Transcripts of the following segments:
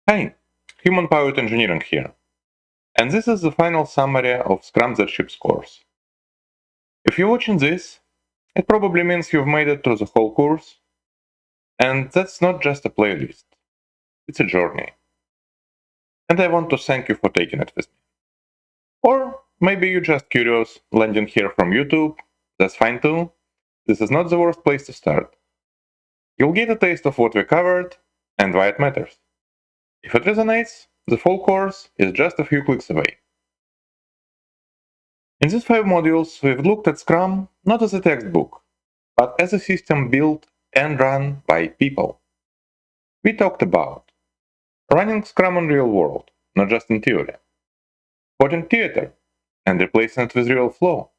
Hi, Human Powered Engineering here, and this is the final summary of Scrum That Ships course. If you're watching this, it probably means you've made it through the whole course, and that's not just a playlist, it's a journey. And I want to thank you for taking it with me. Or maybe you're just curious, landing here from YouTube, that's fine too. This is not the worst place to start. You'll get a taste of what we covered and why it matters. If it resonates, the full course is just a few clicks away. In these 5 modules, we've looked at Scrum not as a textbook, but as a system built and run by people. We talked about running Scrum in real world, not just in theory, spotting theater and replacing it with real flow,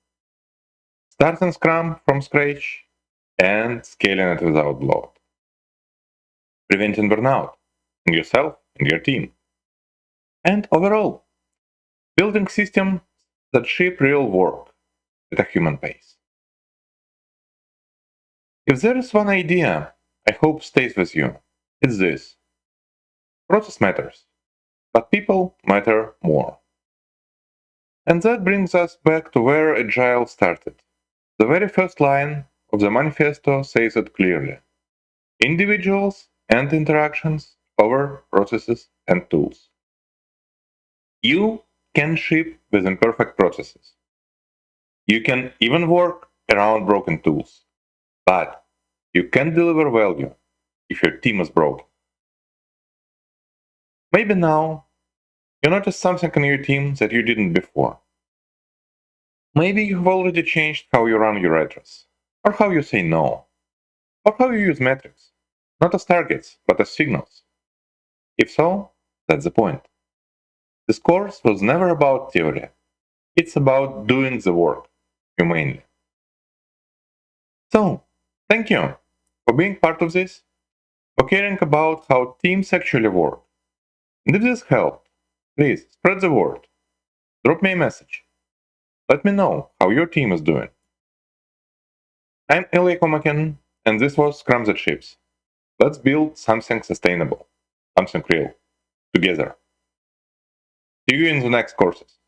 starting Scrum from scratch and scaling it without bloat, preventing burnout in yourself and your team, and overall, building systems that ship real work at a human pace. If there is one idea I hope stays with you, it's this. Process matters, but people matter more. And that brings us back to where Agile started. The very first line of the manifesto says it clearly. Individuals and interactions over processes and tools. You can ship with imperfect processes. You can even work around broken tools. But you can't deliver value if your team is broken. Maybe now you notice something in your team that you didn't before. Maybe you've already changed how you run your address, or how you say no, or how you use metrics, not as targets, but as signals. If so, that's the point. This course was never about theory. It's about doing the work, humanely. So, thank you for being part of this, for caring about how teams actually work. And if this helped, please spread the word. Drop me a message. Let me know how your team is doing. I'm Ilya Komakin, and this was Scrum That Ships. Let's build something sustainable, something real, together. See you in the next courses.